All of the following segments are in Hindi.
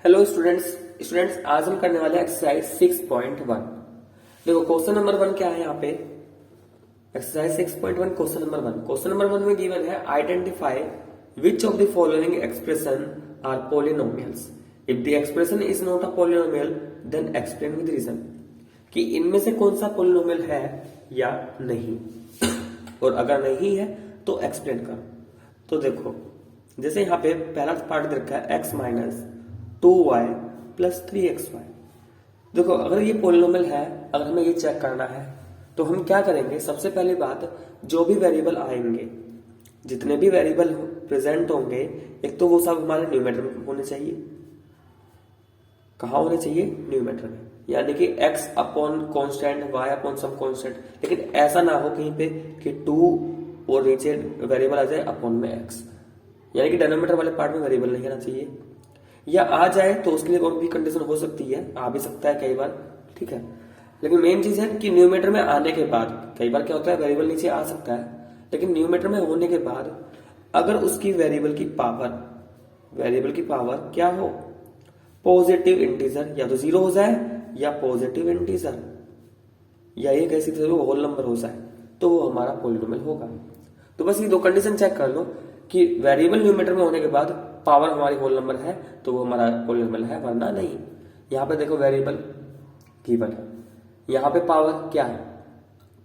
हेलो स्टूडेंट्स आज हम करने वाले एक्सरसाइज 6.1। देखो क्वेश्चन नंबर 1 क्या है यहाँ पे। एक्सरसाइज 6.1 क्वेश्चन नंबर 1 में गिवन है identify which of the following expression are polynomials if the expression is not a polynomial then explain with reason, कि इनमें से कौन सा पोलिनोमियल है या नहीं और अगर नहीं है तो एक्सप्लेन करो। तो देखो जैसे यहाँ पे पहला पार्ट दे रखा है x minus 2y plus 3xy। देखो अगर ये पोलिनोमियल है, अगर हमें ये चेक करना है तो हम क्या करेंगे। सबसे पहली बात, जो भी वेरिएबल आएंगे, जितने भी वेरिएबल प्रेजेंट होंगे, एक तो वो सब हमारे न्यूमेटर में होने चाहिए। कहाँ होने चाहिए? न्यूमेटर में, यानी कि x upon constant, y upon some constant. लेकिन ऐसा ना हो कहीं पे कि 2 और नीचे वेरिएबल आ जाए अपॉन में x, यानी कि डिनोमिनेटर वाले पार्ट में वेरिएबल नहीं आना चाहिए। या आ जाए तो उसके लिए और भी कंडीशन हो सकती है, आ भी सकता है कई बार, ठीक है। लेकिन मेन चीज है कि न्यूमेटर में आने के बाद कई बार क्या होता है, वेरिएबल नीचे आ सकता है, लेकिन न्यूमेटर में होने के बाद अगर उसकी वेरिएबल की पावर क्या हो, पॉजिटिव इंटीजर, या तो 0 हो जाए या पॉजिटिव इंटीजर, या एक ऐसी तरह वो होल नंबर हो जाए, तो वो हमारा पोलिनोमियल होगा। तो बस ये दो कंडीशन चेक कर लो कि वेरिएबल न्यूमेटर में होने के बाद पावर हमारी होल नंबर है तो वो हमारा पोलिनोमियल है, वरना नहीं। यहाँ पे देखो वेरिएबल गिवन है, यहाँ पे पावर क्या है,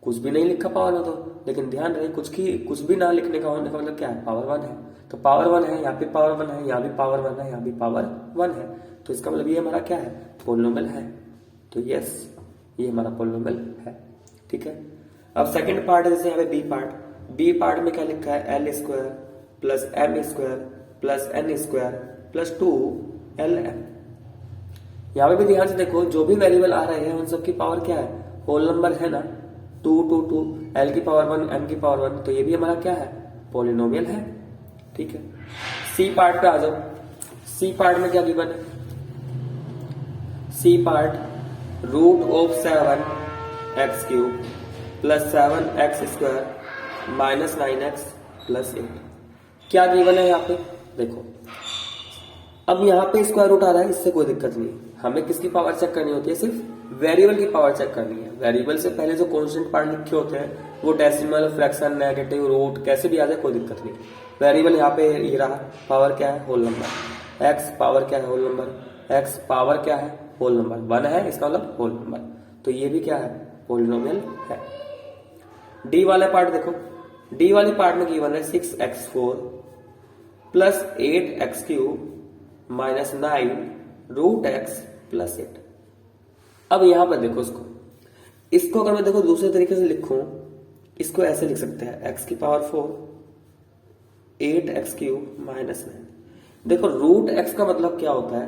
कुछ भी नहीं लिखा पावर में तो, लेकिन ध्यान रहे कुछ भी ना लिखने का होने का मतलब क्या है, पावर 1 है। तो पावर 1 है, यहाँ पे पावर 1 है, यहाँ भी पावर 1 है, यहाँ भी पावर 1 है, तो इसका मतलब ये हमारा क्या है, पोलिनोमियल है। तो यस, ये हमारा पोलिनोमियल है, ठीक है। अब सेकंड पार्ट है, जैसे यहाँ पे बी पार्ट में क्या लिखा है, L square plus M square plus N square plus 2LM। यहाँ पे भी ध्यान से देखो, जो भी वेरिएबल आ रहे हैं उन सब की पावर क्या है, होल नंबर है ना, 2 2 2, L की पावर 1 M की पावर 1, तो ये भी हमारा क्या है, पोलिनोमियल है, ठीक है। सी पार्ट पे आ जाओ। सी पार्ट में क्या गिवन है, C part root of 7x³ plus 7x² minus 9x plus 8। क्या गिवन है यहाँ पे, देखो अब यहाँ पे स्क्वायर रूट आ रहा है, इससे कोई दिक्कत नहीं। हमें किसकी पावर चेक करनी होती है, सिर्फ वेरिएबल की पावर चेक करनी है। वेरिएबल से पहले जो कांस्टेंट पार्ट लिखे होते हैं वो डेसिमल, फ्रैक्शन, नेगेटिव, रूट कैसे भी आ जाए कोई दिक्कत नहीं। वेरिएबल यहाँ पे ये रहा, पावर क्या है, होल नंबर। एक्स पावर क्या है, होल नंबर। एक्स पावर क्या है, होल नंबर 1 है, इसका मतलब होल नंबर, तो ये भी क्या है, पोलिनोमियल है। डी वाले पार्ट देखो, डी वाले पार्ट में गिवन है 6x4 plus 8x³ minus 9 root x plus 8। अब यहां पर देखो इसको अगर मैं देखो दूसरे तरीके से लिखूं, इसको ऐसे लिख सकते हैं, x की पावर 4 8x³ माइनस 9। देखो रूट x का मतलब क्या होता है,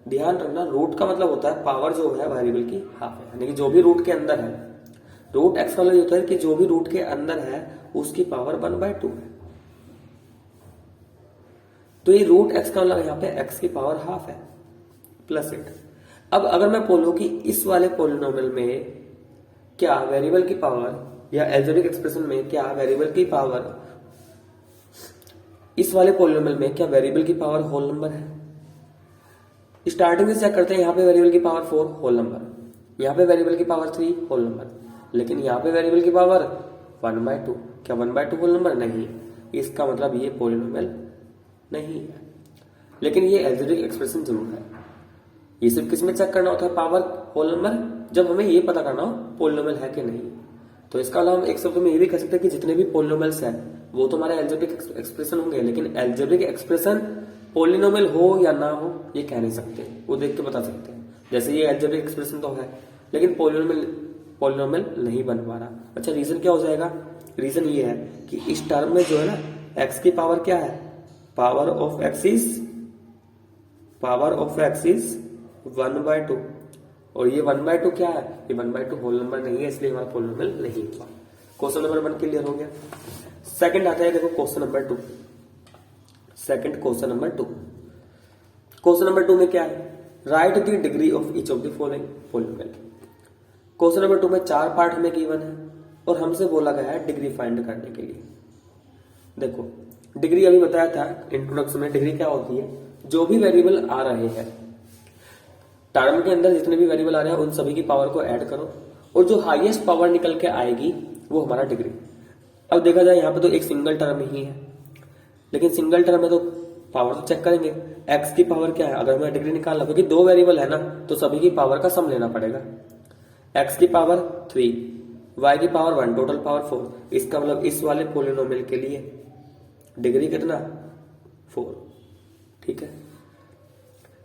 ध्यान रखना, रूट का मतलब होता है पावर जो है वेरिएबल की हाफ है, यानी कि जो भी रूट के अंदर है। रूट x का मतलब होता है कि जो भी रूट के अंदर है उसकी पावर 1/2 है। तो ये रूट x का मतलब यहाँ पे x की पावर हाफ है प्लस 8। अब अगर मैं बोलूं कि इस वाले पोलिनोमियल में क्या वेरिएबल की पावर, या एल्जेब्रिक एक्सप्रेशन में क्या वेरिएबल की पावर, इस वाले पोलिनोमियल में क्या वेरिएबल की पावर होल नंबर है। स्टार्टिंग से चेक करते हैं, यहाँ पे वेरिएबल की पावर 4 होल नंबर, यहाँ पे वेरिएबल की पावर 3 होल नंबर, लेकिन यहाँ पे वेरिएबल की पावर 1/2। क्या 1/2 होल नंबर? नहीं, इसका मतलब ये पोलिनोमियल नहीं है। लेकिन ये एल्जेब्रिक एक्सप्रेशन जरूर है। ये सिर्फ किसमें चेक करना होता है, पावर, होल नंबर, जब हमें ये पता करना हो पोलिनोमियल है कि नहीं। तो इसका अलावा हम एक शब्द में ये भी कह सकते हैं कि जितने भी पोलिनोमियल्स हैं वो तो हमारे एल्जेब्रिक एक्सप्रेशन होंगे, लेकिन एल्जेब्रिक एक्सप्रेशन पोलिनोमियल हो या ना हो ये कह नहीं सकते, वो देख के बता सकते हैं। जैसे ये एल्जेब्रिक एक्सप्रेशन तो है लेकिन पोलिनोमियल नहीं बन पा रहा। अच्छा, रीजन क्या हो जाएगा? रीजन ये है कि इस टर्म में जो है ना, एक्स की पावर क्या है, पावर ऑफ एक्स इज 1/2, और ये 1/2 क्या है, ये 1/2 होल नंबर नहीं है, इसलिए हमारा पोलिनोमियल नहीं हुआ। क्वेश्चन नंबर 1 क्लियर हो गया। सेकंड आता है, देखो क्वेश्चन नंबर 2। क्वेश्चन नंबर 2 में क्या है, right the degree of each of the following polynomial. Question number 2 में 4 पार्ट में गिवन है और हमसे बोला गया है डिग्री फाइंड करने के लिए। देखो डिग्री अभी बताया था इंट्रोडक्शन में, डिग्री क्या होती है, जो भी वेरिएबल आ रहे हैं टर्म के अंदर जितने भी वेरिएबल आ रहे हैं उन सभी की पावर को ऐड करो और जो हाईएस्ट पावर निकल के आएगी वो हमारा डिग्री। अब देखा जाए यहाँ पे तो एक सिंगल टर्म ही है, लेकिन सिंगल टर्म है तो पावर तो चेक करेंगे। एक्स की पावर क्या है, अगर मैं डिग्री निकालना, क्योंकि दो वेरिएबल है ना तो सभी की पावर का सम लेना पड़ेगा। एक्स की पावर 3, वाई की पावर 1, टोटल पावर 4। इसका मतलब इस वाले पोलिनोमियल के लिए डिग्री कितना 4। ठीक है,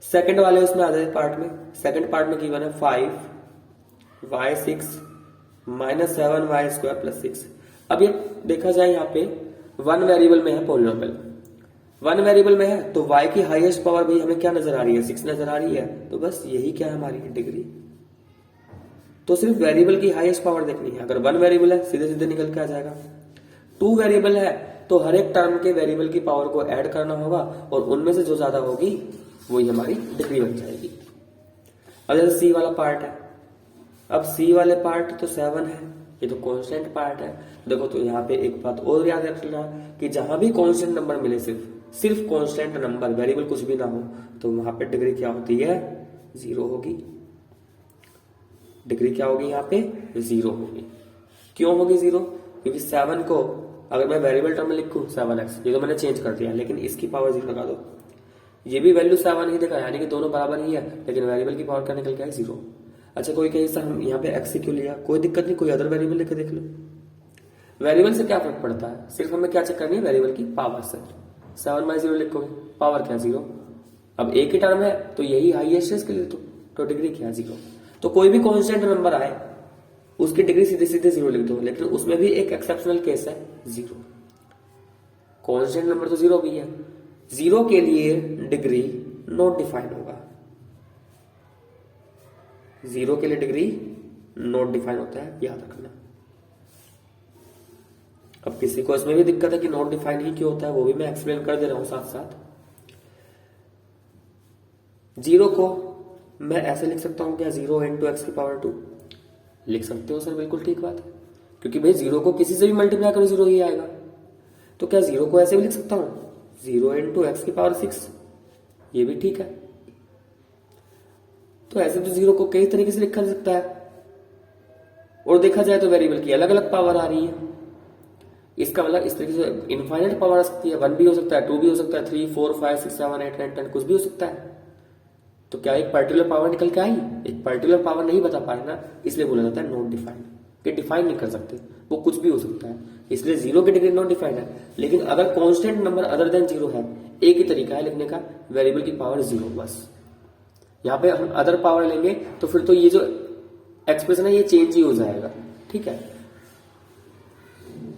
सेकंड वाले उसमें आ जाए पार्ट में। सेकंड पार्ट में गिवन है 5y6 माइनस 7y² प्लस 6। अब ये देखा जाए यहाँ पे वन वेरिएबल में है पोलिनोमियल, वन वेरिएबल में है तो y की हाईएस्ट पावर भी हमें क्या नजर आ रही है, 6 नजर आ रही है। तो बस यही क्या है हमारी डिग्री। तो सिर्फ वेरिएबल की हाईएस्ट पावर देखनी है। अगर वन वेरिएबल है सीधे सीधे निकल के आ जाएगा। टू वेरिएबल है तो हर एक टर्म के वेरिएबल की पावर को ऐड करना होगा और उनमें से जो ज्यादा होगी वही हमारी डिग्री बन जाएगी। अब जैसे सी वाला पार्ट है, अब सी वाले पार्ट तो 7 है, ये तो कांस्टेंट पार्ट है। देखो तो यहाँ पे एक बात और याद रखना कि जहां भी कांस्टेंट नंबर मिले, सिर्फ कांस्टेंट नंबर, वेरिएबल कुछ भी ना हो, तो वहां पे डिग्री क्या होती है 0 होगी। डिग्री क्या होगी यहाँ पे 0 होगी। क्यों होगी 0? क्योंकि 7 को अगर मैं वेरिएबल टर्म में लिखूं 7x, ये तो मैंने चेंज कर दिया, लेकिन इसकी पावर 0 लगा दो, ये भी वैल्यू 7 ही देखा, यानी कि दोनों बराबर ही है, लेकिन वेरिएबल की पावर क्या निकल के है 0। अच्छा कोई कहे सर हम यहाँ पे x क्यों लिया, कोई दिक्कत नहीं, कोई अदर वेरिएबल लेके देख लो। वेरिएबल से क्या फर्क पड़ता है, सिर्फ हमें क्या चेक करनी है वेरिएबल की पावर से। 7/0 लिखोगे, पावर क्या 0। अब एक ही टर्म है तो यही हाईएस्ट है इसके लिए, तो डिग्री क्या 0। तो कोई भी कांस्टेंट नंबर आए उसकी डिग्री सीधे सीधे 0 लिख दो, लेकिन उसमें भी एक एक्सेप्शनल केस है 0। कांस्टेंट नंबर तो 0 भी है, 0 के लिए डिग्री नॉट डिफाइंड होगा। 0 के लिए डिग्री नॉट डिफाइंड होता है, याद रखना। अब किसी को इसमें भी दिक्कत है कि नॉट डिफाइंड ही क्यों होता है, वो भी मैं एक्सप्लेन कर दे रहा हूं साथ साथ। 0 को मैं ऐसे लिख सकता हूं क्या, 0 × x की पावर 2 लिख सकते हो सर, बिल्कुल ठीक बात है, क्योंकि भाई 0 को किसी से भी मल्टीप्लाई करो 0 ही आएगा। तो क्या 0 को ऐसे भी लिख सकता हूं 0 × x की पावर 6, ये भी ठीक है। तो ऐसे तो 0 को कई तरीके से लिखा जा सकता है, और देखा जाए तो वेरिएबल की अलग अलग पावर आ रही है। इसका मतलब इस तरीके से इनफाइनाइट पावर आ सकती है, 1 भी हो सकता है, 2 भी हो सकता है, 3, 4, 5, 6, 7, 8, 9, 10 कुछ भी हो सकता है। तो क्या एक पर्टिकुलर पावर निकल के आई, एक पर्टिकुलर पावर नहीं बता पाए ना, इसलिए बोला जाता है नॉट डिफाइंड, कि डिफाइन नहीं कर सकते, वो कुछ भी हो सकता है, इसलिए 0 की डिग्री नॉट डिफाइंड है। लेकिन अगर कांस्टेंट नंबर अदर देन 0 है, एक ही तरीका है लिखने का, वेरिएबल की पावर 0 बस। यहाँ पे हम अदर पावर लेंगे तो फिर तो ये जो एक्सप्रेशन है ये चेंज ही हो जाएगा, ठीक है।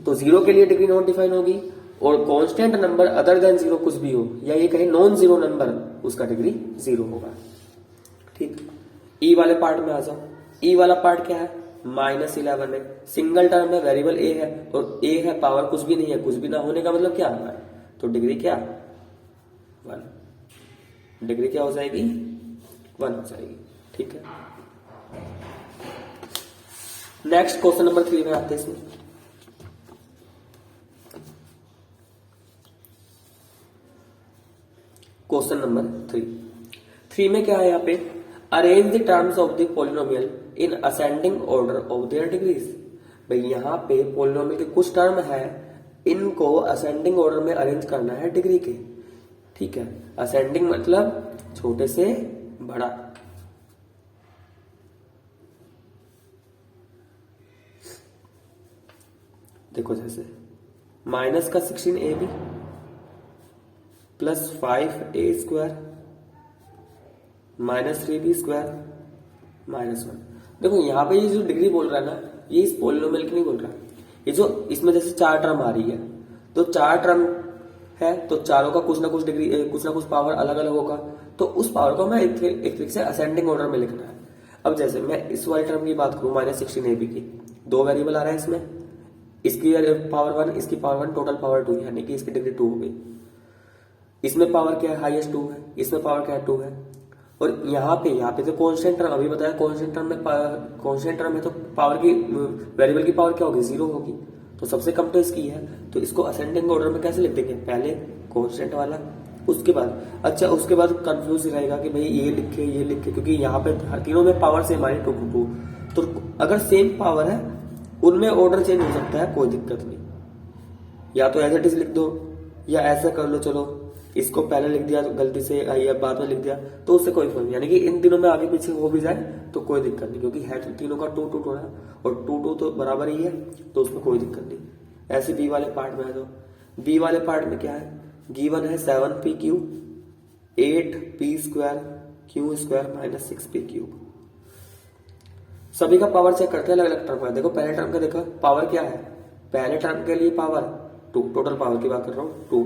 तो 0 के लिए डिग्री नॉट डिफाइन होगी, और कांस्टेंट नंबर अदर देन 0 कुछ भी हो, या ये कहे नॉन 0 नंबर, उसका डिग्री 0 होगा, ठीक। ई वाले पार्ट में आ जाओ। ई वाला पार्ट क्या है, -11 है, सिंगल टर्म है, वेरिएबल ए है, और ए है, पावर कुछ भी नहीं है, कुछ भी ना होने का मतलब क्या है, तो डिग्री क्या 1, डिग्री क्या हो जाएगी 1 हो जाएगी, ठीक है। नेक्स्ट क्वेश्चन नंबर 3 में आते हैं। इसमें क्वेश्चन नंबर 3 में क्या है यहाँ पे, arrange the terms of the polynomial in ascending order of their degrees. भाई यहाँ पे पॉलिनोमियल के कुछ टर्म है, इनको असेंडिंग ऑर्डर में अरेंज करना है डिग्री के, ठीक है। असेंडिंग मतलब छोटे से बड़ा। देखो जैसे माइनस का 16ab plus 5a² minus 3b² -1। देखो यहाँ पे ये जो डिग्री बोल रहा है ना, ये इस पोलिनोमियल की नहीं बोल रहा, ये जो इसमें जैसे 4 टर्म आ रही है, तो 4 टर्म है तो चारों का कुछ ना कुछ डिग्री, कुछ ना कुछ पावर अलग अलग होगा, तो उस पावर को मैं एक तरीके से असेंडिंग ऑर्डर में लिखना है। अब जैसे मैं इस वाले टर्म की बात करूं -16ab की, 2 वेरिएबल आ रहा है इसमें, इसकी पावर 1, इसकी पावर 1, टोटल पावर 2, यानी कि इसकी डिग्री 2 हो गई। इसमें पावर क्या है, हाईएस्ट 2 है, इसमें पावर क्या है 2 है। और यहाँ पे तो कांस्टेंट टर्म, अभी बताया कांस्टेंट टर्म में, कांस्टेंट टर्म है तो पावर की, वेरिएबल की पावर क्या होगी 0 होगी, तो सबसे कम तो इसकी है, तो इसको असेंडिंग ऑर्डर में कैसे लिख देंगे, पहले कांस्टेंट वाला, उसके बाद, अच्छा उसके बाद कंफ्यूज रहेगा कि भाई ये लिखे, क्योंकि यहाँ पे तीनों में पावर सेम आ रही 2 to 2, तो अगर सेम पावर है उनमें ऑर्डर चेंज हो सकता है, कोई दिक्कत नहीं। या तो एज इट इज लिख दो या ऐसा कर लो, चलो इसको पहले लिख दिया तो गलती से या बाद में लिख दिया तो उससे कोई फर्क नहीं, यानी कि इन तीनों में आगे पीछे हो भी जाए तो कोई दिक्कत नहीं, क्योंकि है तो तीनों का 2 है और 2 तो बराबर ही है, तो उसमें कोई दिक्कत नहीं। ऐसे बी वाले पार्ट में है, तो बी वाले पार्ट में क्या है, गिवन है 7pq 8p² q² - 6p³। सभी का पावर चेक करते हैं अलग अलग टर्म का। देखो पहले टर्म का देखो पावर क्या है, पहले टर्म के लिए पावर 2, टोटल पावर की बात कर रहा हूँ 2।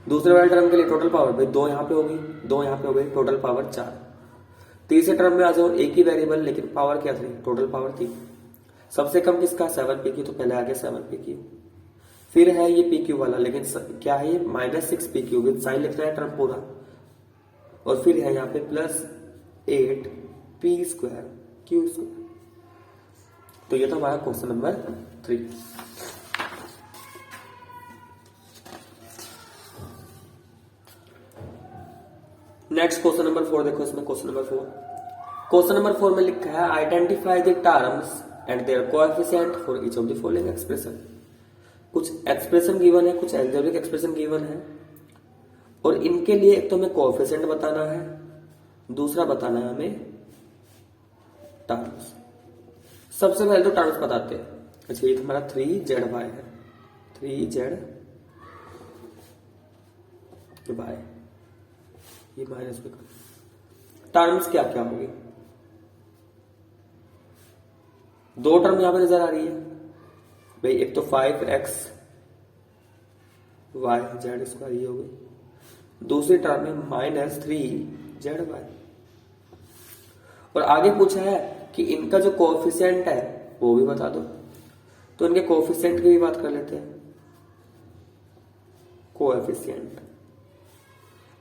दूसरे वाले टर्म के लिए टोटल पावर भाई 2 यहाँ पे होगी, 2 यहाँ पे हो गई, टोटल पावर 4। तीसरे टर्म में आ जाओ, एक ही वेरिएबल लेकिन पावर क्या थी, टोटल पावर 3। सबसे कम किसका, 7pq, तो पहले आ गया 7pq। फिर है ये pq वाला, लेकिन क्या है ये -6pq, विद साइन लिखना है टर्म पूरा, और फिर है यहाँ पे +8p² q²। तो ये तो हमारा question number 3। Next question number 4 देखो, इसमें क्वेश्चन नंबर 4 में लिखा है identify the terms and their coefficient for each of the following expression. कुछ एक्सप्रेशन गिवन है, कुछ एल्जेब्रिक एक्सप्रेशन गिवन है, और इनके लिए एक तो हमें कोएफिशिएंट बताना है, दूसरा बताना है हमें टर्म्स। सबसे पहले तो टर्म्स बताते हैं। अच्छा ये हमारा 3zy है, 3zy, ये माइनस में टर्म्स क्या क्या होगी, 2 टर्म यहां पे नजर आ रही है भाई, एक तो 5x y z² ये हो गई, दूसरी टर्म में -3zy। और आगे पूछा है कि इनका जो कोएफिशिएंट है वो भी बता दो, तो इनके कोएफिशिएंट की भी बात कर लेते हैं। कोएफिशिएंट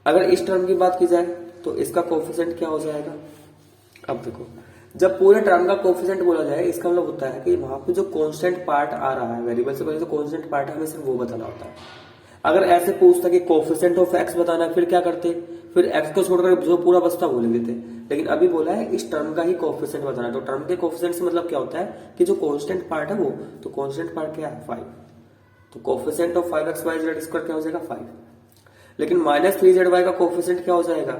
अगर इस टर्म की बात की जाए तो इसका कोएफिशिएंट क्या हो जाएगा। अब देखो जब पूरे टर्म का कोएफिशिएंट बोला जाए, इसका मतलब होता है कि वहां पे जो कांस्टेंट पार्ट आ रहा है वेरिएबल से पहले जो कांस्टेंट पार्ट है हमें सिर्फ वो बताना होता है। अगर ऐसे पूछता कि कोएफिशिएंट ऑफ x बताना है, फिर क्या करते, फिर x को छोड़कर जो पूरा बचता वो लिख देते। लेकिन अभी बोला है इस टर्म का ही कोएफिशिएंट बताना है, तो टर्म के कोएफिशिएंट से मतलब क्या होता है कि जो कांस्टेंट पार्ट है वो, तो कांस्टेंट पार्ट क्या है 5, तो कोएफिशिएंट ऑफ 5xyz² क्या हो जाएगा 5। लेकिन -3zy का कोएफिशिएंट क्या हो जाएगा,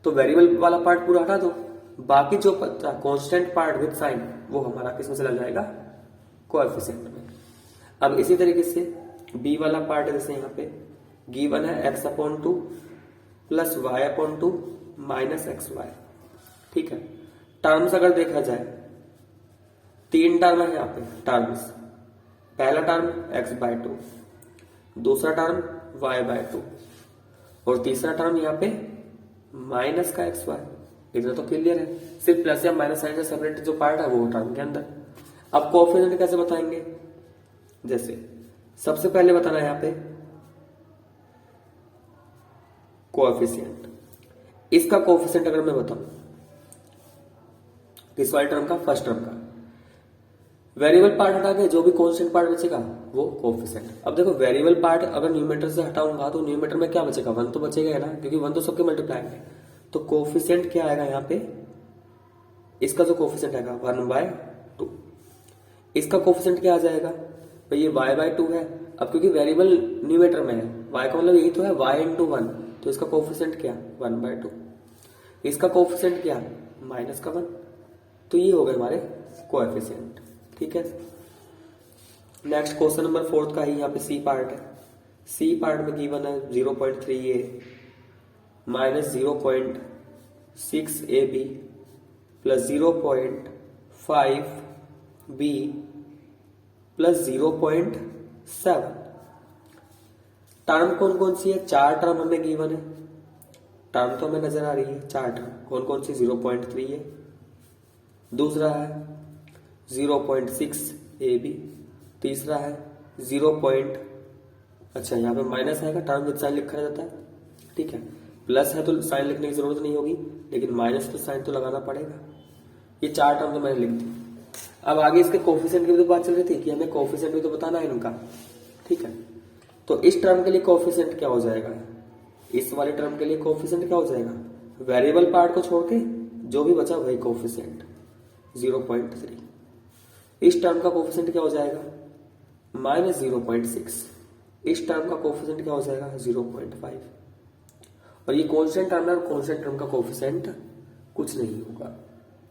तो वेरिएबल वाला पार्ट पूरा हटा दो, बाकी जो कांस्टेंट पार्ट विद साइन वो हमारा किसमें चला जाएगा, कोएफिशिएंट में। अब इसी तरीके से बी वाला पार्ट जैसे यहाँ पे गिवन है x/2 + y/2 - xy, ठीक है। टर्म्स अगर देखा जाए 3 टर्म है यहाँ पे टर्म्स, पहला टर्म x/2, दूसरा टर्म y/2 और तीसरा टर्म यहाँ पे माइनस का xy। इतना तो क्लियर है, सिर्फ प्लस या माइनस साइन से सेपरेट जो पार्ट है वो टर्म के अंदर। अब कोएफिशिएंट कैसे बताएंगे, जैसे सबसे पहले बताना है यहाँ पे कोएफिशिएंट, इसका कोएफिशिएंट अगर मैं बताऊं किस वाले टर्म का, फर्स्ट टर्म का, वेरिएबल पार्ट हटा के जो भी कांस्टेंट पार्ट बचेगा वो कोएफिशिएंट। अब देखो वेरिएबल पार्ट अगर न्यूमरेटर से हटाऊंगा तो न्यूमरेटर में क्या बचेगा, 1 तो बचेगा है ना, क्योंकि 1 तो सबके मल्टीप्लाई में। तो कोएफिशिएंट क्या आएगा यहाँ पे, इसका जो कोएफिशिएंट आएगा 1/2। इसका कोएफिशिएंट क्या आ जाएगा भाई, ये y/2 है। अब क्योंकि वेरिएबल न्यूमरेटर में है, y का मतलब यही तो है y × 1, तो इसका कोएफिशिएंट क्या 1/2। इसका कोएफिशिएंट क्या -1, तो ये हो गए हमारे कोएफिशिएंट, ठीक है। नेक्स्ट क्वेश्चन नंबर 4 का ही यहाँ पे सी पार्ट है। सी पार्ट में गिवन है 0.3a -0.6ab + 0.5b + 0.7। टर्म कौन कौन सी है, 4 टर्म हमें गिवन है, टर्म तो हमें नजर आ रही है 4 टर्म, कौन कौन सी, 0.3 है, दूसरा है 0.6ab, तीसरा है 0. अच्छा यहाँ पे माइनस आएगा, टर्म विद साइन लिखा जाता है, ठीक है। प्लस है तो साइन लिखने की जरूरत नहीं होगी, लेकिन माइनस तो साइन तो लगाना पड़ेगा। ये 4 टर्म तो मैंने लिख दी। अब आगे इसके कोएफिशिएंट की भी तो बात चल रही थी कि हमें कोएफिशिएंट भी तो बताना है इनका, ठीक है। तो इस टर्म के लिए कोएफिशिएंट क्या हो जाएगा, इस वाले टर्म के लिए कोफिशिएंट क्या हो जाएगा, वेरिएबल पार्ट को छोड़ के जो भी बचा वही कोफिशिएंट 0.3। इस टर्म का कोफिशिएंट क्या हो जाएगा, -0.6। इस टर्म का कोफिशिएंट क्या हो जाएगा, 0.5। और ये कांस्टेंट टर्म है और कांस्टेंट टर्म का कोफिशिएंट कुछ नहीं होगा।